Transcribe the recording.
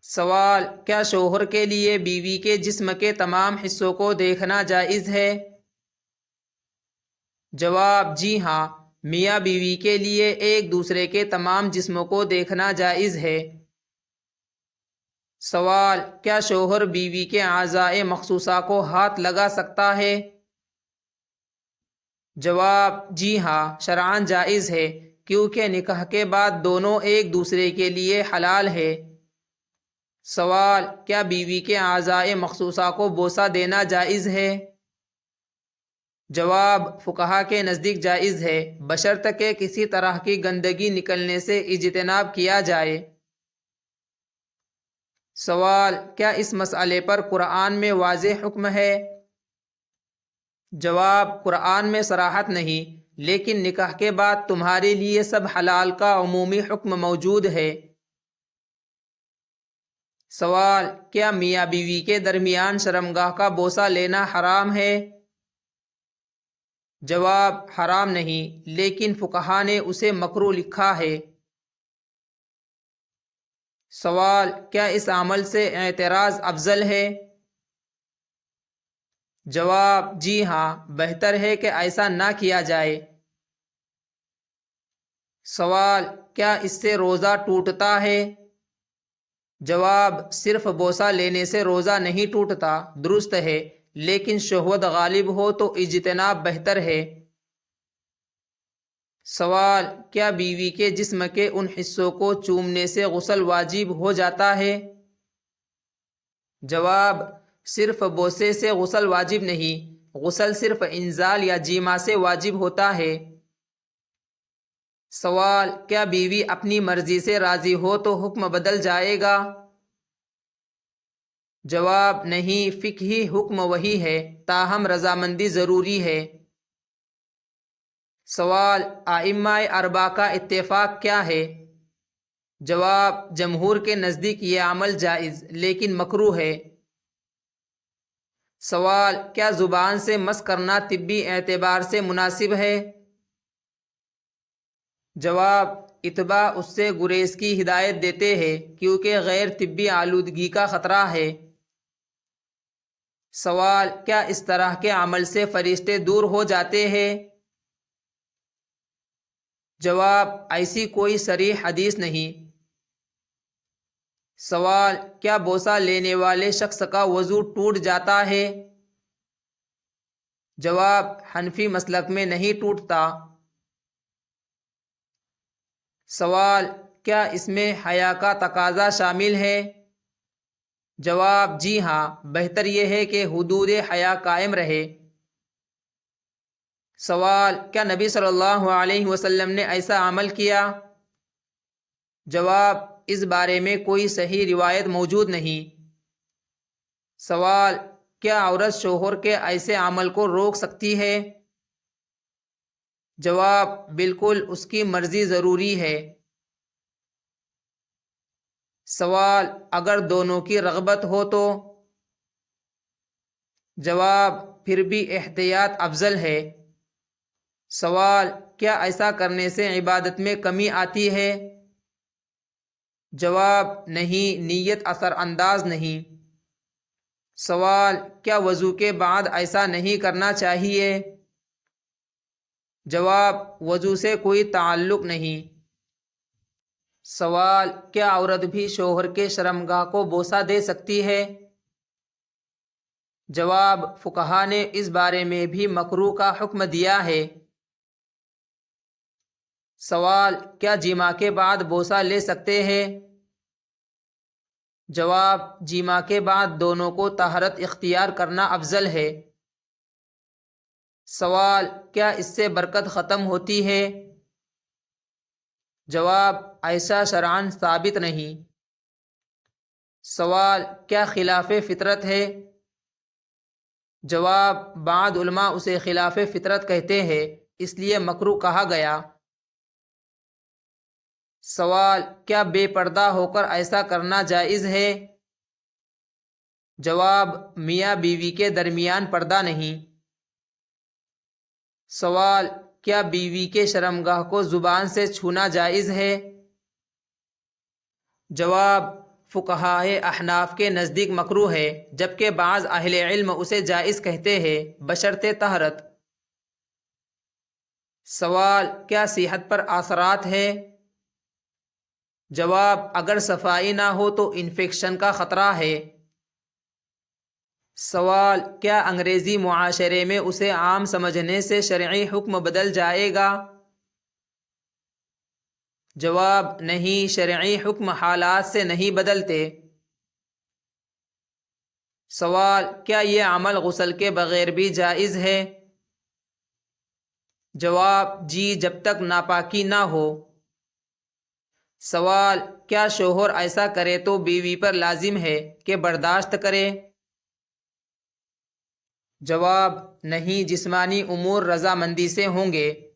سوال: کیا شوہر کے لیے بیوی کے جسم کے تمام حصوں کو دیکھنا جائز ہے؟ جواب: جی ہاں، میاں بیوی کے لیے ایک دوسرے کے تمام جسموں کو دیکھنا جائز ہے۔ سوال: کیا شوہر بیوی کے اعضائے مخصوصہ کو ہاتھ لگا سکتا ہے؟ جواب: جی ہاں، شرعاً جائز ہے، کیونکہ نکاح کے بعد دونوں ایک دوسرے کے لیے حلال ہے۔ سوال: کیا بیوی کے اعضائے مخصوصہ کو بوسہ دینا جائز ہے؟ جواب: فقہا کے نزدیک جائز ہے، بشرطیکہ کسی طرح کی گندگی نکلنے سے اجتناب کیا جائے۔ سوال: کیا اس مسئلے پر قرآن میں واضح حکم ہے؟ جواب: قرآن میں صراحت نہیں، لیکن نکاح کے بعد تمہارے لیے سب حلال کا عمومی حکم موجود ہے۔ سوال: کیا میاں بیوی کے درمیان شرمگاہ کا بوسہ لینا حرام ہے؟ جواب: حرام نہیں، لیکن فقہا نے اسے مکروہ لکھا ہے۔ سوال: کیا اس عمل سے اعتراض افضل ہے؟ جواب: جی ہاں، بہتر ہے کہ ایسا نہ کیا جائے۔ سوال: کیا اس سے روزہ ٹوٹتا ہے؟ جواب: صرف بوسہ لینے سے روزہ نہیں ٹوٹتا، درست ہے، لیکن شہوت غالب ہو تو اجتناب بہتر ہے۔ سوال: کیا بیوی کے جسم کے ان حصوں کو چومنے سے غسل واجب ہو جاتا ہے؟ جواب: صرف بوسے سے غسل واجب نہیں، غسل صرف انزال یا جیما سے واجب ہوتا ہے۔ سوال: کیا بیوی اپنی مرضی سے راضی ہو تو حکم بدل جائے گا؟ جواب: نہیں، فقہی حکم وہی ہے، تاہم رضامندی ضروری ہے۔ سوال: ائمہ اربعہ کا اتفاق کیا ہے؟ جواب: جمہور کے نزدیک یہ عمل جائز لیکن مکروہ ہے۔ سوال: کیا زبان سے مس کرنا طبی اعتبار سے مناسب ہے؟ جواب: اتباع اس سے گریز کی ہدایت دیتے ہیں، کیونکہ غیر طبی آلودگی کا خطرہ ہے۔ سوال: کیا اس طرح کے عمل سے فرشتے دور ہو جاتے ہیں؟ جواب: ایسی کوئی صریح حدیث نہیں۔ سوال: کیا بوسہ لینے والے شخص کا وضو ٹوٹ جاتا ہے؟ جواب: حنفی مسلک میں نہیں ٹوٹتا۔ سوال: کیا اس میں حیا کا تقاضا شامل ہے؟ جواب: جی ہاں، بہتر یہ ہے کہ حدود حیا قائم رہے۔ سوال: کیا نبی صلی اللہ علیہ وسلم نے ایسا عمل کیا؟ جواب: اس بارے میں کوئی صحیح روایت موجود نہیں۔ سوال: کیا عورت شوہر کے ایسے عمل کو روک سکتی ہے؟ جواب: بالکل، اس کی مرضی ضروری ہے۔ سوال: اگر دونوں کی رغبت ہو تو؟ جواب: پھر بھی احتیاط افضل ہے۔ سوال: کیا ایسا کرنے سے عبادت میں کمی آتی ہے؟ جواب: نہیں، نیت اثر انداز نہیں۔ سوال: کیا وضو کے بعد ایسا نہیں کرنا چاہیے؟ جواب: وضو سے کوئی تعلق نہیں۔ سوال: کیا عورت بھی شوہر کے شرمگاہ کو بوسہ دے سکتی ہے؟ جواب: فقہا نے اس بارے میں بھی مکروہ کا حکم دیا ہے۔ سوال: کیا جماع کے بعد بوسہ لے سکتے ہیں؟ جواب: جماع کے بعد دونوں کو طہارت اختیار کرنا افضل ہے۔ سوال: کیا اس سے برکت ختم ہوتی ہے؟ جواب: ایسا شرعاً ثابت نہیں۔ سوال: کیا خلاف فطرت ہے؟ جواب: بعض علماء اسے خلاف فطرت کہتے ہیں، اس لیے مکروہ کہا گیا۔ سوال: کیا بے پردہ ہو کر ایسا کرنا جائز ہے؟ جواب: میاں بیوی کے درمیان پردہ نہیں۔ سوال: کیا بیوی کے شرمگاہ کو زبان سے چھونا جائز ہے؟ جواب: فقہائے احناف کے نزدیک مکروہ ہے، جبکہ بعض اہل علم اسے جائز کہتے ہیں بشرط طہارت۔ سوال، کیا صحت پر اثرات ہے؟ جواب، اگر صفائی نہ ہو تو انفیکشن کا خطرہ ہے۔ سوال، کیا انگریزی معاشرے میں اسے عام سمجھنے سے شرعی حکم بدل جائے گا؟ جواب، نہیں، شرعی حکم حالات سے نہیں بدلتے۔ سوال، کیا یہ عمل غسل کے بغیر بھی جائز ہے؟ جواب، جی، جب تک ناپاکی نہ ہو۔ سوال، کیا شوہر ایسا کرے تو بیوی پر لازم ہے کہ برداشت کرے؟ جواب، نہیں، جسمانی امور رضامندی سے ہوں گے۔